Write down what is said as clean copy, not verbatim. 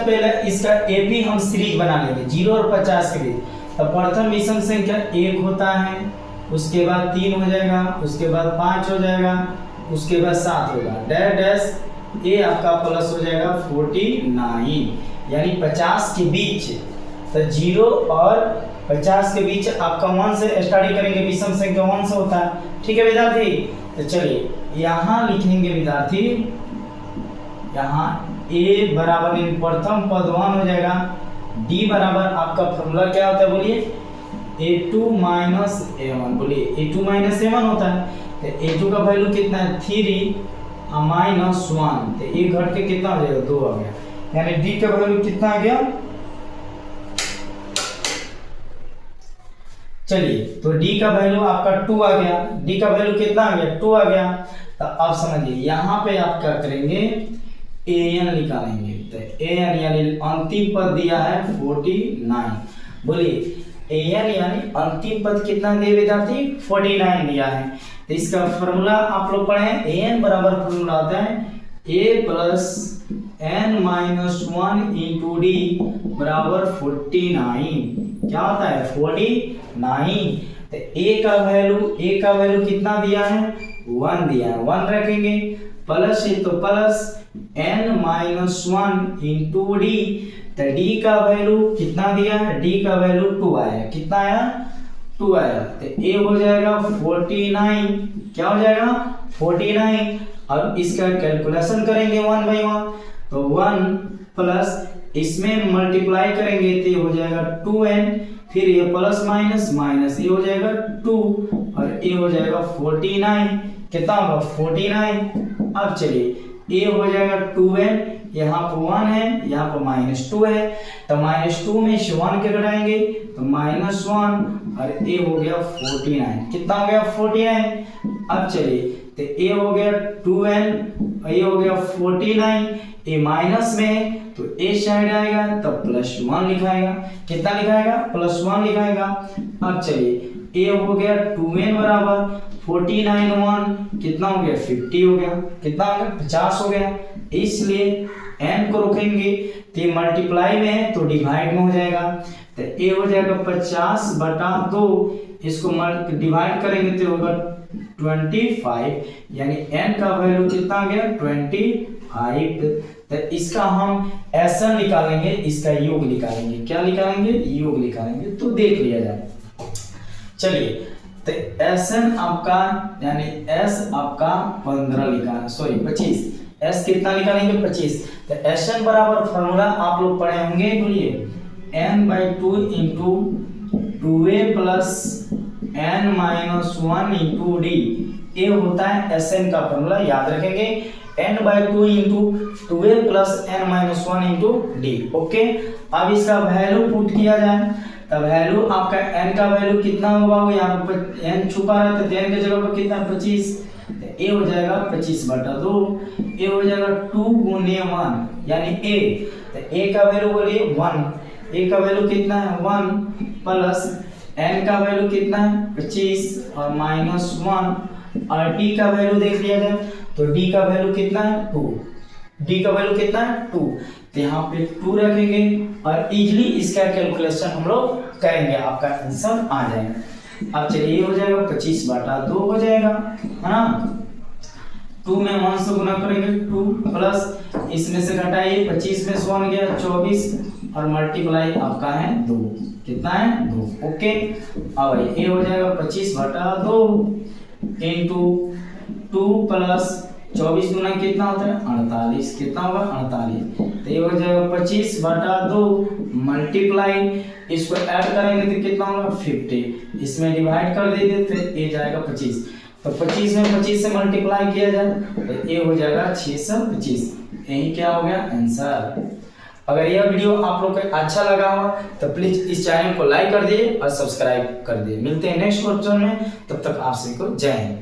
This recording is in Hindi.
पहले इसका एपी हम सीरीज बना लेंगे 0 और 50 के बीच। तो प्रथम विषम संख्या 1 होता है, उसके बाद 3 हो जाएगा, उसके बाद 5 हो जाएगा, उसके बाद 7 होगा, डैश डैश ये आपका प्लस हो जाएगा 49, यानी 50 के बीच। तो 0 और 50 के बीच आपका 1 से स्टार्ट करेंगे, विषम संख्या 1 से होता है। ठीक है विद्यार्थी, तो चलिए यहाँ लिखेंगे विद्यार्थी, यहाँ a बराबर इन प्रथम पद 1 हो जाएगा, d बराबर आपका फॉर्मूला क्या होता है बोलिए, a2 माइनस a1, बोलिए a2 माइनस a1 होता है। तो a2 का वैल्यू कितना है 3 माइनस 1, तो ये घट के कितना हो जाएगा 2 आ गया, यानी d का वैल्यू कितना आ गया। चलिए तो d का वैल्यू आपका 2 आ गया, d का वैल्यू कितना आ गया 2 आ गया। तो अब समझिए यहाँ पे आप क्या करेंगे, an निकालेंगे। तो an यानी अंतिम पद दिया है 49, बोलिए an यानी अंतिम पद कितना दिया विद्यार्थी 49 दिया है। तो इसका फॉर्मूला आप लोग पढ़े हैं, an बराबर फॉर्मूला आता है a plus n minus 1 into D बराबर 49, क्या होता है 49। तो a का वैल्यू कितना दिया है 1 दिया है, 1 रखेंगे, प्लस है तो plus n minus 1 into D. तो d का वैल्यू कितना दिया है, d का वैल्यू 2 आया, कितना आया 2 आया। तो a हो जाएगा 49, क्या हो जाएगा 49। अब इसका कैलकुलेशन करेंगे 1 बाई 1, तो 1 प्लस इसमें मल्टीप्लाई करेंगे तो ये हो जाएगा 2n, फिर ये प्लस माइनस माइनस ये हो जाएगा 2 और ये हो जाएगा 49, कितना होगा 49। अब चलिए ये हो जाएगा 2n, यहाँ पर 1 है, यहाँ पर माइनस 2 है, तो माइनस 2 में से 1 के घटाएंगे तो माइनस 1 और ये हो गया 49, कितना हो गया 49। अब चलिए तो ये हो गया 2n, ये हो गया 49, ये माइनस में तो ए साइड आएगा तो प्लस 1 लिखाएगा, कितना लिखाएगा प्लस 1 लिखाएगा। अब चलिए ए हो गया 2n बराबर 49 1 कितना हो गया 50 हो गया, कितना हो गया 50 हो गया। इसलिए n को रोकेंगे तो मल्टीप्लाई में है तो डिवाइड में हो जाएगा, तो ए हो जाएगा 50 बटा 2, इसको डिवाइड करेंगे तो होगा 25, यानी n का वैल्यू कितना आ गया 25। तो इसका हम Sn निकालेंगे, इसका योग निकालेंगे, क्या निकालेंगे योग निकालेंगे, तो देख लिया जाए। चलिए तो Sn आपका यानी S आपका 15 लिखा, सॉरी 25, S कितना निकालेंगे 25। तो Sn बराबर फॉर्मूला आप लोग पढ़े होंगे, बोलिए n/2 into 2a plus n minus 1 into D, ये होता है Sn का फॉर्मूला, याद रखेंगे n/2 into 2a plus n minus 1 into D. Okay, अब इसका वैल्यू पुट किया जाए, तो वैल्यू आपका n का वैल्यू कितना होगा, यहाँ पर n छुपा रहा है तो n की जगह पर कितना 25, तो a हो जाएगा 25 बटा 2, a हो जाएगा 2 गुने 1 यानी a, तो a का वैल्यू बोलिए 1, a का वैल्यू कितना है 1 प्लस n का वैल्यू कितना है 25 और माइनस 1 और d का वैल्यू देख लिया जाए तो d का वैल्यू कितना है 2, d का वैल्यू कितना है 2, तो यहाँ पे 2 रखेंगे और इजीली इसका कैलकुलेशन हम लोग करेंगे, आपका आंसर आ जाएगा। अब चलिए ये हो जाएगा 25 बटा 2 हो जाएगा, है ना, 2 में 1 से गुना करेंगे 2 प्लस इसमें से घटाइए 25 में से 1 गया 24 और मल्टीप्लाई आपका है 2, कितना है 2। ओके, अब ये हो जाएगा 25 बटा 2 इंटू 2 प्लस 24 गुना कितना होता है 48, कितना होगा 48, तो ये हो जाएगा 25 बटा 2 मल्टीप्लाई, इसको ऐड करेंगे तो कितना होगा 50, इसमें डिवाइड कर देंगे तो ये जाएगा 25, तो 25 में 25 से मल्टीप्लाई किया जाए तो ये हो जाएगा 625, यही क्या हो गया आंसर। अगर यह वीडियो आप लोग को अच्छा लगा हो तो प्लीज इस चैनल को लाइक कर दिए और सब्सक्राइब कर दिए। मिलते हैं नेक्स्ट क्वेश्चन में, तब तक आप सभी को जय हिंद।